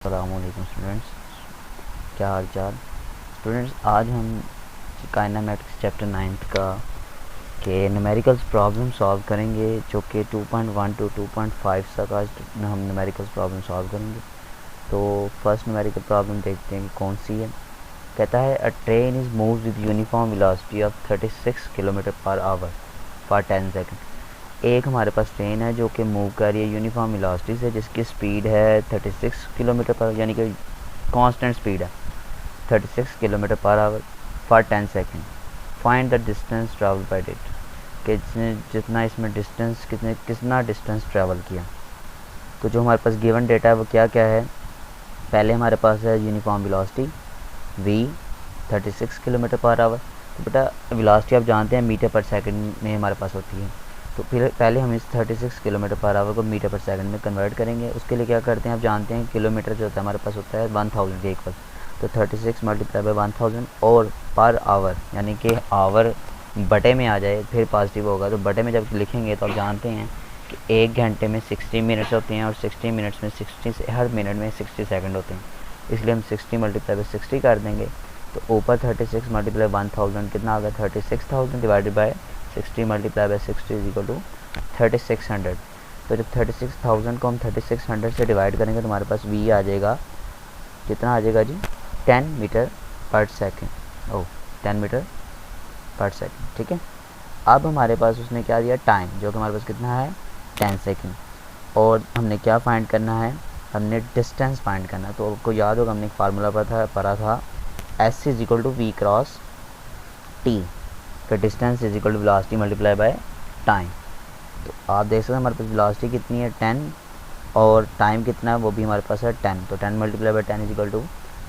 अस्सलामुअलैकुम स्टूडेंट्स, क्या हाल चाल। स्टूडेंट्स, आज हम काइनेमेटिक्स चैप्टर 9 का के न्यूमेरिकल्स प्रॉब्लम सॉल्व करेंगे, जो कि 2.1 टू 2.5 तक आज हम न्यूमेरिकल्स प्रॉब्लम सॉल्व करेंगे। तो फर्स्ट न्यूमेरिकल प्रॉब्लम देखते हैं कि कौन सी है। कहता है अ train is move with uniform velocity of 36 kilometre per hour for 10 second. एक हमारे पास ट्रेन है जो कि मूव कर रही है यूनिफॉर्म वेलोसिटी से, जिसकी स्पीड है 36 किलोमीटर पर, यानी कि कांस्टेंट स्पीड है 36 kilometre per hour for 10 second. Find the distance travel by it, कि जितना इसमें डिस्टेंस कितना डिस्टेंस ट्रैवल किया। तो जो हमारे पास गिवन डेटा है वो क्या क्या है। पहले हमारे पास है uniform velocity v 36 kilometre per hour. तो बेटा वेलोसिटी आप जानते हैं मीटर पर सेकंड में हमारे पास होती है। तो फिर पहले हम इस 36 किलोमीटर पर आवर को मीटर पर सेकंड में कन्वर्ट करेंगे। उसके लिए क्या करते हैं, आप जानते हैं किलोमीटर जो होता है हमारे पास होता है 1000 के इक्वल। तो 36 मल्टीप्लाई बाय 1000 और पर आवर, यानी कि आवर बटे में आ जाए फिर पॉजिटिव होगा। तो बटे में जब लिखेंगे तो आप जानते हैं कि एक घंटे में 60 मिनट्स होते हैं और 60 मिनट्स में 60 से हर मिनट में 60 सेकंड होते हैं, इसलिए हम 60 मल्टीप्लाई बाय 60 कर देंगे। तो ऊपर 36 मल्टीप्लाई 1000 कितना आ गया, 36,000 divided by 60 multiply by 60 is equal to 3600। तो जब 36,000 को हम 3600 से डिवाइड करेंगे तो हमारे पास v आ जाएगा, कितना आ जाएगा जी, 10 मीटर पर सेकेंड। ओह, 10 मीटर पर सेकेंड, ठीक है। अब हमारे पास उसने क्या दिया, टाइम, जो कि हमारे पास कितना है 10 सेकेंड। और हमने क्या फाइंड करना है, हमने डिस्टेंस फाइंड करना है। तो आपको याद होगा हमने एक फार्मूला पढ़ा था s is equal to V cross T, का distance is equal to velocity multiply by time. तो आप देख सकते हैं हमारे पास वेलोसिटी कितनी है 10 और टाइम कितना है वो भी हमारे पास है 10। तो 10 multiply by 10 is equal to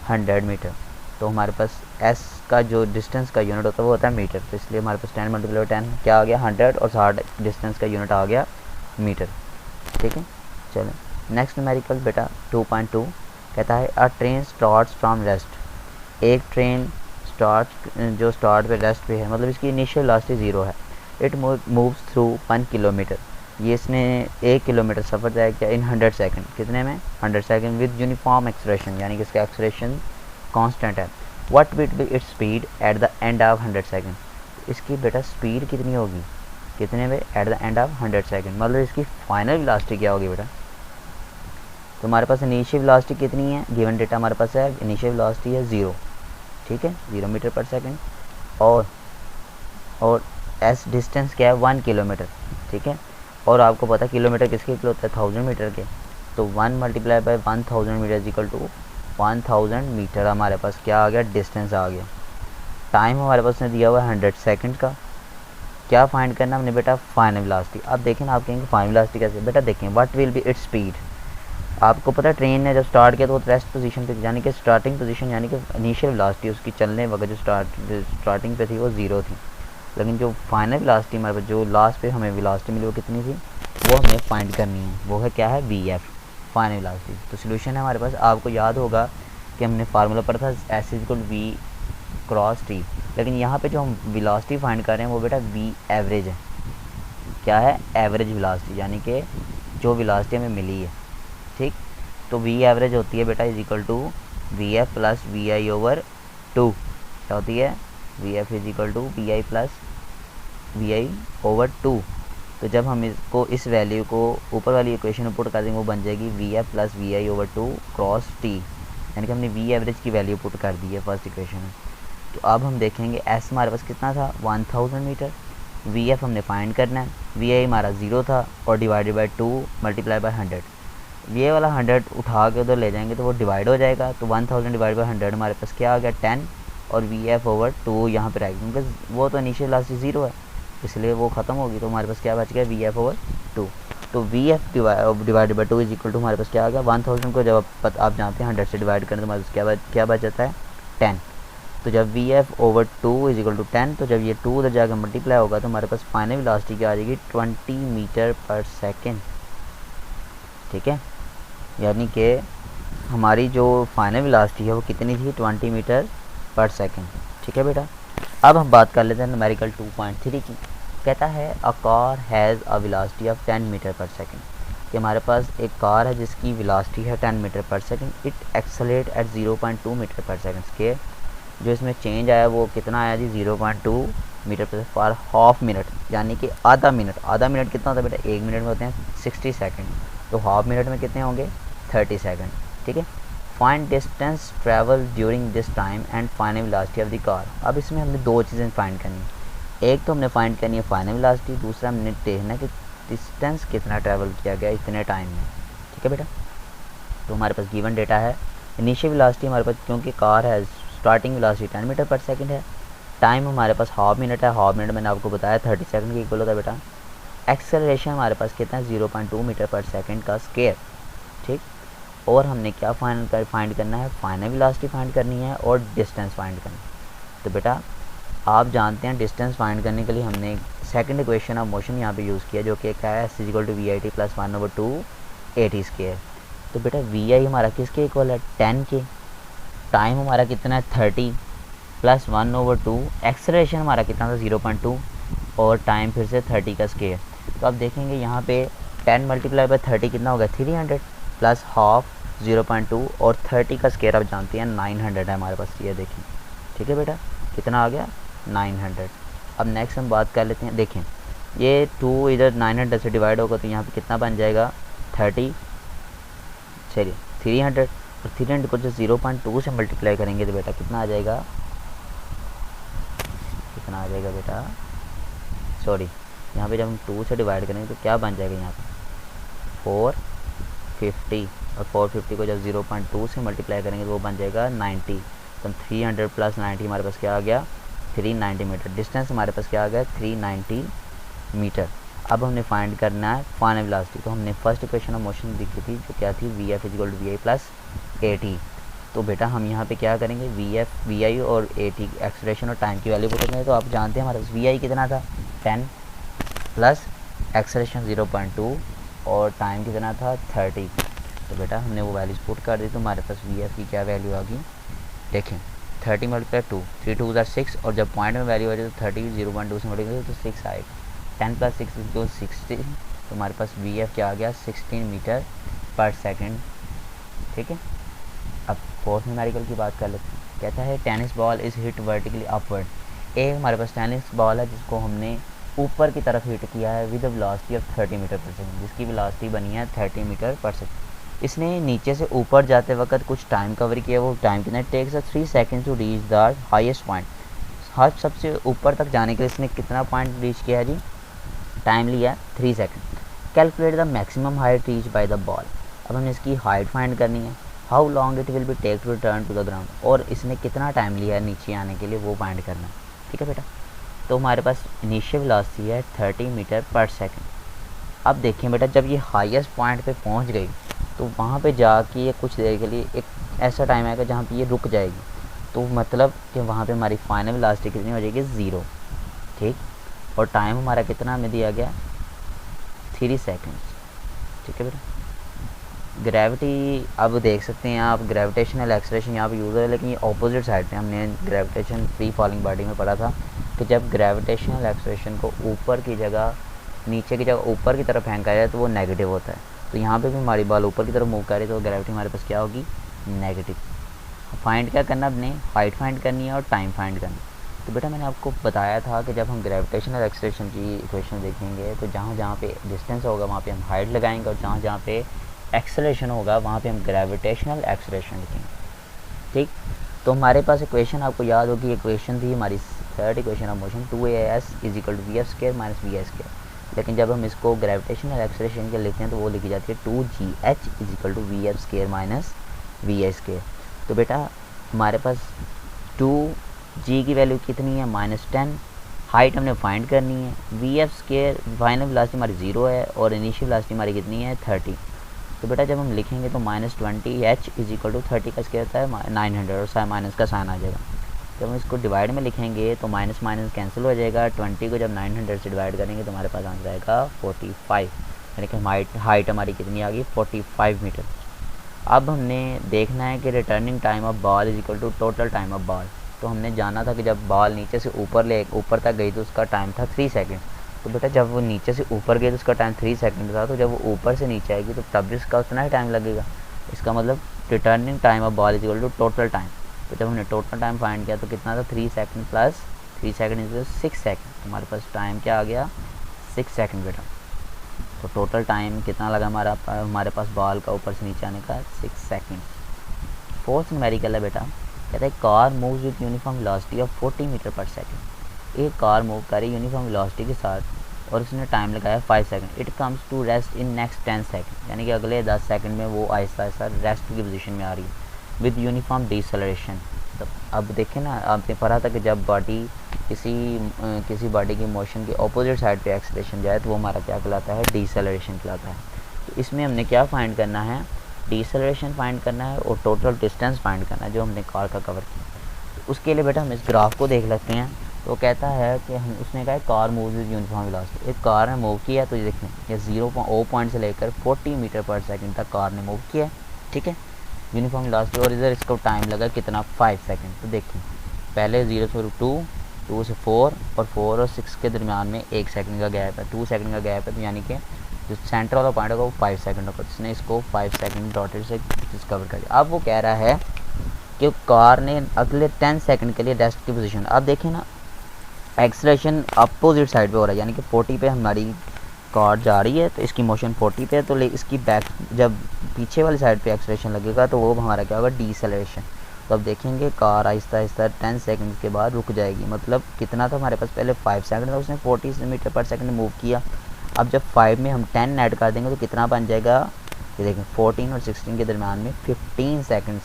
100 metre. तो हमारे पास s का जो डिस्टेंस का यूनिट होता है वो होता है मीटर। तो इसलिए हमारे पास 10 मल्टीप्लाई बाय 10 क्या आ गया, 100, और 60 डिस्टेंस का यूनिट आ गया मीटर, ठीक है। चलो नेक्स्ट न्यूमेरिकल बेटा 2.2 कहता है अ ट्रेन स्टार्ट्स फ्रॉम रेस्ट। एक ट्रेन जो स्टार्ट पे रेस्ट पे है, मतलब इसकी इनिशियल वेलोसिटी 0 है। इट मूव्स थ्रू 1 किलोमीटर, ये इसने 1 किलोमीटर सफ़र तय किया इन 100 सेकंड। कितने में, 100 सेकंड विद यूनिफॉर्म एक्सलेरेशन, यानी कि इसका एक्सलेरेशन कांस्टेंट है। What will be its speed at the end of 100 second. इसकी बेटा स्पीड कितनी होगी, कितने में, at the end of 100 second, मतलब इसकी फाइनल वेलोसिटी क्या होगी बेटा। तो हमारे पास इनिशियल वेलोसिटी कितनी है, गिवन डेटा हमारे पास है, इनिशियल वेलोसिटी है 0, ठीक है, 0 मीटर पर सेकंड। और एस डिस्टेंस क्या है 1 किलोमीटर, ठीक है। और आपको पता है किलोमीटर किसके इक्वल होता है, 1000 मीटर के। तो 1 multiply by 1000 metre is equal to 1000 metre हमारे पास क्या आ गया, डिस्टेंस आ गया। टाइम हमारे पास ने दिया हुआ है 100 सेकंड का। क्या फाइंड करना हमने बेटा, फाइनल वेलोसिटी। अब देखें ना, आप कहेंगे फाइनल वेलोसिटी कैसे, बेटा देखें what will be its speed. आपको पता है ट्रेन ने जब स्टार्ट किया तो वो रेस्ट पोजीशन पे, यानी कि स्टार्टिंग पोजीशन, यानी कि इनिशियल वेलोसिटी उसकी चलने वक्त जो स्टार्टिंग पे थी वो 0 थी। लेकिन जो फाइनल वेलोसिटी हमारे पास जो लास्ट पे हमें वेलोसिटी मिली वो कितनी थी, वो हमें फाइंड करनी है, वो है क्या है, वी एफ, फाइनल वेलोसिटी। तो सोल्यूशन है हमारे पास, आपको याद होगा कि हमने फार्मूला पढ़ा था S is equal V cross T. लेकिन यहाँ पे जो हम वेलोसिटी फाइंड कर रहे हैं वो बेटा वी एवरेज है। क्या है, एवरेज वेलोसिटी, यानी कि जो वेलोसिटी हमें मिली है, ठीक। तो वी एवरेज होती है बेटा is equal to V F plus V I over 2। क्या होती है, V F is equal to V I plus V I over 2। तो जब हम इसको इस वैल्यू को ऊपर वाली इक्वेशन में पुट कर देंगे वो बन जाएगी V F plus V I over 2 cross T, यानी कि हमने वी एवरेज की वैल्यू पुट कर दी है फर्स्ट इक्वेशन में। तो अब हम देखेंगे एस हमारे पास कितना था 1000 मीटर, वी एफ हमने फाइंड करना है, वी आई हमारा 0 था और डिवाइडेड बाई 2 मल्टीप्लाई बाई 100। ये वाला 100 उठा के उधर ले जाएंगे तो वो डिवाइड हो जाएगा। तो 1000 डिवाइड बाई 100 हमारे पास क्या आ गया 10, और वी एफ ओवर 2 यहाँ पे रहेगा क्योंकि वो तो इनिशियल वेलोसिटी 0 है, इसलिए वो ख़त्म होगी। तो हमारे पास क्या बच गया, वी एफ ओवर 2। तो V F divided by 2 is equal to हमारे पास क्या आ गया 1000 को जब आप जानते हैं 100 से डिवाइड करें तो हमारे पास क्या बच जाता है 10। तो जब V F over 2 is equal to 10, तो जब ये 2 उधर जाकर मल्टीप्लाई होगा तो हमारे पास फाइनल वेलोसिटी क्या आ जाएगी 20 मीटर पर सेकेंड, ठीक है। यानी कि हमारी जो फाइनल वेलोसिटी है वो कितनी थी 20 मीटर पर सेकेंड, ठीक है बेटा। अब हम बात कर लेते हैं न्यूमेरिकल 2.3 की। कहता है a car has a velocity of 10 metre per second. कि हमारे पास एक कार है जिसकी वेलोसिटी है 10 metre per second, it accelerate at 0.2 metre per second square. जो इसमें चेंज आया वो कितना आया जी 0.2 मीटर पर हाफ मिनट, यानी कि आधा मिनट। आधा मिनट कितना होता है बेटा, 1 मिनट में होते हैं 60 सेकंड, तो हाफ मिनट में कितने होंगे 30 सेकंड। ठीक है, find distance travel during this time and final velocity of the car. अब इसमें हमने दो चीज़ें फाइंड करनी है, एक तो हमने फाइंड करनी है फाइनल वेलोसिटी, दूसरा हमने देखना है कि डिस्टेंस कितना ट्रैवल किया गया इतने टाइम में। ठीक है बेटा, तो हमारे पास गिवन डेटा है इनिशियल वेलोसिटी हमारे पास, क्योंकि कार है starting velocity 10 metre per second है, टाइम हमारे पास हाफ मिनट है, हाफ मिनट मैंने आपको बताया 30 सेकंड के इक्वल होता है बेटा। एक्सेलरेशन हमारे पास कितना है 0.2 मीटर पर सेकंड का स्क्वायर। ठीक, और हमने क्या फाइंड करना है, फाइनल वेलोसिटी फाइंड करनी है और डिस्टेंस फाइंड करनी है। तो बेटा आप जानते हैं डिस्टेंस फाइंड करने के लिए हमने सेकंड इक्वेशन ऑफ मोशन यहाँ पे यूज़ किया, जो कि क्या है s=vi/t + 1/2 at²। तो बेटा vi हमारा किसके इक्वल है 10 के, टाइम हमारा कितना है 30 + 1/2, एक्सेलरेशन हमारा कितना था 0.2 और टाइम फिर से 30 का स्क्वायर। तो आप देखेंगे यहाँ पे 10 × 30 कितना होगा 300 प्लस हाफ 0.2 और 30 का स्क्वायर आप जानते हैं 900 है हमारे पास, ये देखें। ठीक है बेटा, कितना आ गया 900। अब नेक्स्ट हम बात कर लेते हैं, देखें ये 2 इधर 900 से डिवाइड होगा तो यहाँ पे कितना बन जाएगा 30, चलिए 300, और 300 को जो 0.2 से मल्टीप्लाई करेंगे तो बेटा कितना आ जाएगा, कितना आ जाएगा बेटा, सॉरी यहाँ पे जब हम 2 से डिवाइड करेंगे तो क्या बन जाएगा यहाँ पे 450, और 450 को जब 0.2 से मल्टीप्लाई करेंगे तो वो बन जाएगा 90। तो 300 + 90 हमारे पास क्या आ गया 390 मीटर। डिस्टेंस हमारे पास क्या आ गया 390 मीटर। अब हमने फाइंड करना है फाइनल वेलोसिटी। तो हमने फर्स्ट इक्वेशन ऑफ मोशन लिखी थी जो क्या थी Vf = vi + at। तो बेटा हम यहाँ पे क्या करेंगे Vf vi और at एक्सेलरेशन और टाइम की वैल्यू पुट करेंगे। तो आप जानते हैं हमारे पास vi कितना था 10 प्लस एक्सेलरेशन 0.2 और टाइम कितना था 30। तो बेटा हमने वो वैल्यूज पुट कर दी, तो हमारे पास Vf की क्या वैल्यू आ गई, देखें 30 × 2 3 2 = 6, और जब पॉइंट में वैल्यू आ जाए तो 30 0.2 से मल्टीप्लाई तो 6 आएगा, 10 + 6 = 60। तो हमारे पास Vf क्या आ गया 16 मीटर पर सेकंड। ठीक है, अब फोर्थ न्यूमेरिकल की बात कर लेते हैं। कहता है tennis ball is hit vertically upward. एक हमारे पास टेनिस बॉल है जिसको हमने ऊपर की तरफ हिट किया है with velocity of 30 metre per second, जिसकी वेलोसिटी बनी है 30 मीटर पर सेकंड। इसने नीचे से ऊपर जाते वक्त कुछ टाइम कवर किया, वो टाइम कितना takes 3 second to reach the highest point. हर सबसे ऊपर तक जाने के लिए इसने कितना पॉइंट रीच किया है जी, टाइम लिया 3 second. Calculate the maximum height reach by the ball. अब हमें इसकी हाइट फाइंड करनी है, how long it will be take to return to the ground, और इसने कितना टाइम लिया है नीचे आने के लिए वो फाइंड करना है। ठीक है बेटा, तो हमारे पास इनिशियल वेलोसिटी है 30 मीटर पर सेकंड। अब देखें बेटा जब ये हाईएस्ट पॉइंट पे पहुंच गई तो वहाँ पे जाके ये कुछ देर के लिए एक ऐसा टाइम आएगा जहाँ पे ये रुक जाएगी, तो मतलब कि वहाँ पे हमारी फाइनल वेलोसिटी कितनी हो जाएगी 0। ठीक, और टाइम हमारा कितना हमें दिया गया 3 सेकंड्स। ठीक है बेटा, ग्रेविटी अब देख सकते हैं आप, ग्रेविटेशनल एक्सेलरेशन यहाँ पे यूज़ है, लेकिन ये ऑपोजिट साइड पे हमने ग्रेविटेशन फ्री फॉलिंग बॉडी में पढ़ा था कि जब ग्रेविटेशनल एक्सेलरेशन को ऊपर की जगह नीचे की जगह ऊपर की तरफ फेंका जाए तो वो नेगेटिव होता है। तो यहाँ पे भी हमारी बॉल ऊपर की तरफ मूव कर रही है तो ग्रेविटी हमारे पास क्या होगी नेगेटिव। फाइंड क्या करना, अपने हाइट फाइंड करनी है और टाइम फाइंड करना। तो बेटा मैंने आपको बताया था कि जब हम ग्रेविटेशनल एक्सेलरेशन की इक्वेशन देखेंगे तो जहाँ जहाँ पे डिस्टेंस होगा वहाँ पे हम हाइट लगाएंगे, और जहाँ जहाँ पे एक्सेलरेशन होगा वहाँ पे हम ग्रेविटेशनल एक्सेलरेशन लिखेंगे। ठीक, तो हमारे पास इक्वेशन आपको याद होगी, इक्वेशन थी हमारी third equation of motion 2as = vf² - vi²। लेकिन जब हम इसको ग्रेविटेशनल एक्सेलरेशन के लिखते हैं तो वो लिखी जाती है 2gh = vf² - vi²। तो बेटा हमारे पास 2g की वैल्यू कितनी है -10, हाइट हमने फाइंड करनी है, vf² फाइनल वेलोसिटी हमारी 0 है और इनिशियल वेलोसिटी हमारी कितनी है 30। तो बेटा जब हम लिखेंगे तो -20h = 30 का स्क्वायर होता है 900 और माइनस का साइन आ जाएगा। जब हम इसको डिवाइड में लिखेंगे तो माइनस माइनस कैंसिल हो जाएगा, 20 को जब 900 से डिवाइड करेंगे तो हमारे पास आंसर आएगा 45, यानी कि हाइट हमारी कितनी आ गई 45 मीटर। अब हमने देखना है कि returning time of ball = total time of ball. तो हमने जाना था कि जब बॉल नीचे से ऊपर तक गई तो उसका टाइम था 3 सेकंड। तो बेटा जब वो नीचे से ऊपर गई तो उसका टाइम 3 सेकंड था, तो जब वो ऊपर से नीचे आएगी तो तब भी उसका उतना ही टाइम लगेगा। इसका मतलब returning time of ball is equal to total time. तो जब हमने टोटल टाइम फाइंड किया तो कितना था, 3 second plus 3 second is 6 second. हमारे पास टाइम क्या आ गया, 6 सेकंड बेटा। तो टोटल टाइम कितना लगा हमारे पास बॉल का ऊपर से नीचे आने का, 6 सेकंड। फोर्थ न्यूमेरिकल है बेटा, कहता है car moves with uniform velocity of 40 metre per second. एक कार मूव करे यूनिफॉर्म वेलोसिटी के साथ और उसने टाइम लगाया 5 second. It comes to rest in next 10 second, यानी कि अगले 10 सेकंड में वो आहिस्ता आहिस्ता रेस्ट की पोजीशन में आ रही है विद यूनिफॉर्म डिसेलरेशन। तो अब देखें ना, आपने पढ़ा था कि जब बॉडी किसी बॉडी की मोशन के ऑपोजिट साइड पे एक्सेलरेशन जाए तो वो हमारा क्या कहलाता है, डिसेलरेशन कहलाता है। तो इसमें हमने क्या फाइंड करना है, डिसेलरेशन फाइंड करना है और टोटल डिस्टेंस फाइंड करना है जो हमने कार का कवर किया। तो उसके लिए बेटा हम इस ग्राफ को देख लेते हैं। तो कहता है कि हम उसने कहा car move with uniform velocity. एक कार ने मूव किया तो ये देखें ये 0 पॉइंट से लेकर 40 मीटर पर सेकंड तक कार ने मूव किया, ठीक है, यूनिफॉर्म वेलोसिटी। और इधर इसको टाइम लगा कितना, 5 सेकंड। तो देखें पहले 0 से 2 से 4 और 4 और 6 के दरमियान में 1 सेकंड का गैप है, 2 सेकंड का गैप है। तो यानी कि जो सेंटर वाला पॉइंट होगा वो 5 सेकंड होगा। इसने इसको 5 सेकंड डॉटेड से डिस्कवर कर दिया। अब वो कह रहा है कि कार ने अगले 10 सेकंड के लिए रेस्ट की पोजीशन। अब देखें ना, एक्सलेशन अपोजिट साइड पे हो रहा है, यानी कि 40 पे हमारी कार जा रही है तो इसकी मोशन 40 पे है। तो इसकी बैक जब पीछे वाली साइड पे एक्सलेशन लगेगा तो वो हमारा क्या होगा, डीसेलरेशन। तो अब देखेंगे कार आहिस्ता आहिस्ता 10 सेकंड के बाद रुक जाएगी। मतलब कितना था हमारे पास, पहले 5 सेकंड था, उसने 40 मीटर पर सेकंड मूव किया। अब जब 5 में हम 10 ऐड कर देंगे तो कितना बन जाएगा, ये देखें 14 और 16 के दरमियान में 15 सेकंड्स,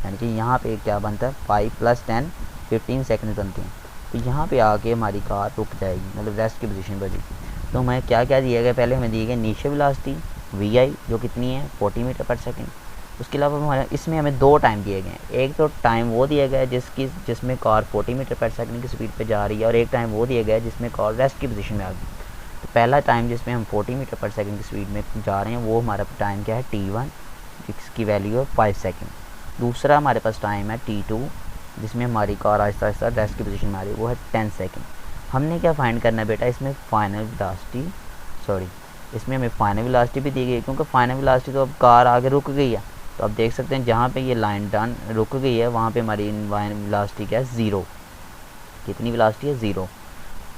यानी कि यहाँ पे क्या बनता है, 5 + 10 15 सेकंड बनते हैं। तो यहाँ पे आके हमारी कार रुक जाएगी, मतलब रेस्ट की पोजीशन पर जाएगी। तो हमें क्या क्या दिया गया, पहले हमें दी गई इनिशियल वेलोसिटी vi जो कितनी है 40 मीटर पर सेकंड। उसके अलावा हमारे इसमें हमें 2 टाइम दिए गए हैं। एक तो टाइम वो दिया गया है जिसमें कार 40 मीटर पर सेकंड की स्पीड पे जा रही है, और एक टाइम वो दिया गया है जिसमें कार रेस्ट की पोजीशन में आ गई। तो पहला टाइम जिसमें हम 40 मीटर पर सेकंड की स्पीड में जा रहे हैं वो हमारा टाइम क्या है, t1 जिसकी वैल्यू है 5 सेकंड। दूसरा हमारे पास टाइम है t2 जिसमें हमारी कार आहिस्ता आहिस्ता रेस्ट की पोजीशन में आ रही है, वो है 10 सेकंड। हमने क्या फाइंड करना है बेटा, इसमें इसमें हमें फाइनल वेलोसिटी भी दी गई है, क्योंकि फाइनल वेलोसिटी तो अब कार आगे रुक गई है। तो अब देख सकते हैं जहाँ पे ये लाइन डन रुक गई है वहाँ पे हमारी वेलोसिटी क्या है, 0। कितनी वेलोसिटी है, 0।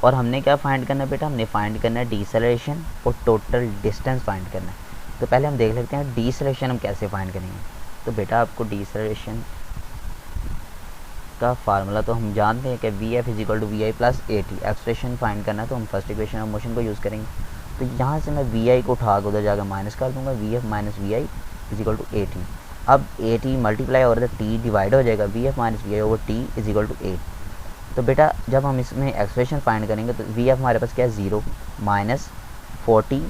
और हमने क्या फाइंड करना है बेटा, हमने फाइंड करना है डिसेलरेशन और टोटल डिस्टेंस फाइंड करना है। तो पहले हम देख लेते हैं डिसेलरेशन हम कैसे फाइंड करेंगे। तो बेटा आपको डिसेलरेशन का फार्मूला तो हम जानते हैं कि Vf = Vi + At। Expression find करना है तो हम फर्स्ट इक्वेशन ऑफ मोशन को यूज़ करेंगे। तो यहाँ से मैं Vi को उठा के उधर जाकर माइनस कर दूंगा, Vf - Vi = At। अब At मल्टीप्लाई और T डिवाइड हो जाएगा, Vf - Vi / T = 8। तो बेटा जब हम इसमें एक्सप्रेशन फाइंड करेंगे तो Vf हमारे पास क्या है, 0 - 40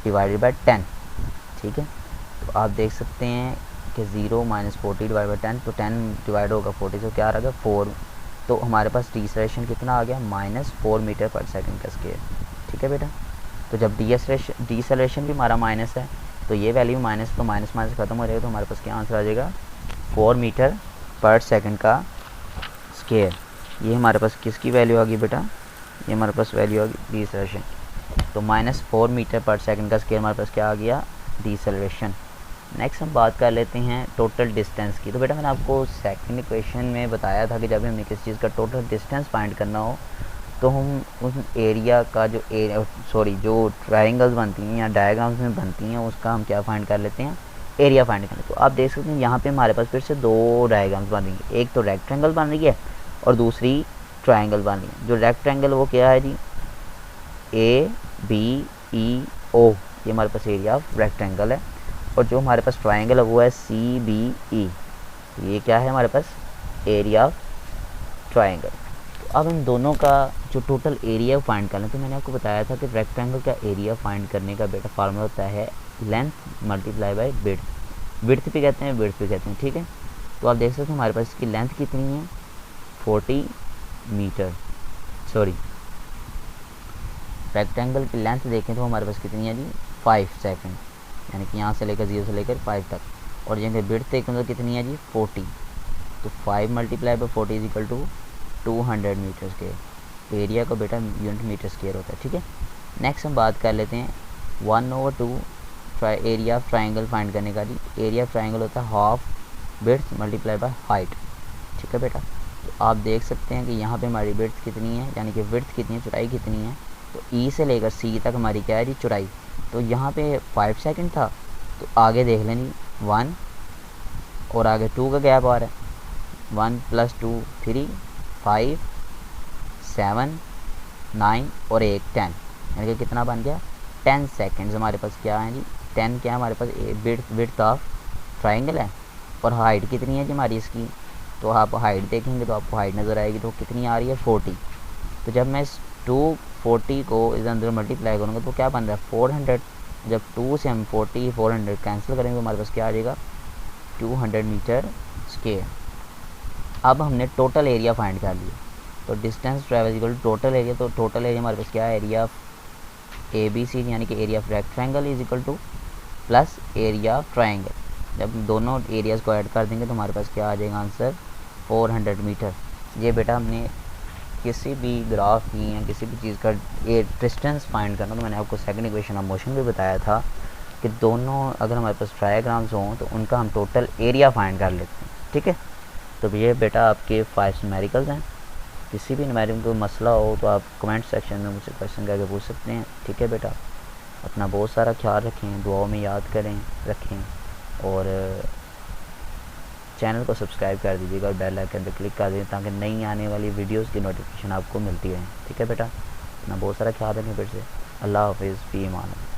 / 10, ठीक है। तो आप देख सकते हैं कि 0 - 40 / 10, तो 10 डिवाइड होगा 40 से, क्या आ गया 4। तो हमारे पास डिसेलरेशन कितना आ गया, -4 मीटर पर सेकंड का स्केयर, ठीक है बेटा। तो जब डिसेलरेशन भी हमारा माइनस है तो ये वैल्यू माइनस, तो माइनस माइनस खत्म हो जाएगा, तो हमारे पास क्या आंसर आ जाएगा, 4 मीटर पर सेकंड का स्केयर। ये हमारे पास किसकी वैल्यू आ गई बेटा, ये हमारे पास वैल्यू आ गई डिसेलरेशन। तो -4 मीटर पर सेकंड का स्केयर हमारे पास क्या आ गया, डिसेलरेशन। नेक्स्ट हम बात कर लेते हैं टोटल डिस्टेंस की। तो बेटा मैंने आपको सेकंड इक्वेशन में बताया था कि जब हमें किसी चीज़ का टोटल डिस्टेंस फाइंड करना हो तो हम उस एरिया का जो ट्रायंगल्स बनती हैं या डायग्राम्स में बनती हैं उसका हम क्या फाइंड कर लेते हैं, एरिया फाइंड कर लेते हैं। तो आप देख सकते हैं यहाँ पे हमारे पास फिर से 2 डायग्राम्स बन रही हैं, एक तो रेक्टेंगल बन रही है और दूसरी ट्रायंगल बन रही है। जो रेक्टेंगल वो क्या है जी, ABEO, ये हमारे पास एरिया ऑफ रेक्टेंगल है। और जो हमारे पास ट्रायंगल है वो है CBE, ये क्या है हमारे पास, एरिया ऑफ ट्रायंगल। तो अब इन दोनों का जो टोटल एरिया फाइंड करना है, तो मैंने आपको बताया था कि रेक्टेंगल का एरिया फाइंड करने का बेटा फार्मूला होता है लेंथ × विड्थ। विड्थ भी कहते हैं, विड्थ भी कहते हैं, ठीक है। तो आप देख सकते हैं हमारे पास इसकी लेंथ कितनी है, 40 मीटर, रेक्टेंगल की लेंथ देखें तो हमारे पास कितनी है जी, 5 सेकंड, यानी कि यहाँ से लेकर 0 से लेकर 5 तक। और जैसे विड्थ देखें तो कितनी है जी, 40। तो 5 × 40 = 200 मीटर स्क्वायर। एरिया को बेटा यूनिट मीटर स्क्वायर होता है, ठीक है। नेक्स्ट हम बात कर लेते हैं 1/2 एरिया ऑफ ट्राइंगल फाइंड करने का। जी एरिया ऑफ ट्राइंगल होता है half width multiply by height, ठीक है बेटा। तो आप देख सकते हैं कि यहाँ पे हमारी विड्थ कितनी है, यानी कि विड्थ कितनी है, चौड़ाई कितनी है। तो ई से लेकर सी तक हमारी क्या है जी चौड़ाई। तो यहाँ पे 5 सेकंड था, तो आगे देख लें जी 1 और आगे 2 का गैप आ रहा है। 1 + 2 3, 5 7 9 और 1 10, यानी कि कितना बन गया 10 सेकेंड्स हमारे पास क्या है जी 10 क्या है हमारे पास विड्थ ऑफ ट्राइंगल है। और हाइट कितनी है जी हमारी इसकी, तो आप हाइट देखेंगे तो आपको हाइट नज़र आएगी, तो कितनी आ रही है 40। तो जब मैं इस 240 को इस अंदर मल्टीप्लाई करूँगा तो क्या बन रहा है 400। जब 2 से हम 400 कैंसिल करेंगे तो हमारे पास क्या आ जाएगा 200 मीटर स्क्वायर। अब हमने टोटल एरिया फाइंड कर लिया। तो distance travel equal total area, तो टोटल एरिया हमारे पास क्या है एरिया ऑफ ABC यानी कि area of rectangle is equal two plus area of triangle. जब दोनों एरियाज़ को ऐड कर देंगे तो हमारे पास क्या आ जाएगा आंसर 400 मीटर। ये बेटा हमने किसी भी ग्राफ की या किसी भी चीज़ का डिस्टेंस फाइंड करना, तो मैंने आपको सेकंड इक्वेशन ऑफ मोशन भी बताया था कि दोनों अगर हमारे पास ट्रायग्राम्स हों तो उनका हम टोटल एरिया फाइंड कर लेते हैं, ठीक है। तो ये बेटा आपके 5 न्यूमेरिकल्स हैं। किसी भी न्यूमेरिकल को मसला हो तो आप कमेंट सेक्शन में मुझसे क्वेश्चन करके पूछ सकते हैं, ठीक है बेटा। अपना बहुत सारा ख्याल रखें, दुआओं में याद करें रखें, और चैनल को सब्सक्राइब कर दीजिएगा और बेल आइकन पर क्लिक कर दीजिए ताकि नई आने वाली वीडियोस की नोटिफिकेशन आपको मिलती रहे, ठीक है बेटा। अपना बहुत सारा ख्याल रखें। फिर से अल्लाह हाफिज़, फ़ी अमान अल्लाह।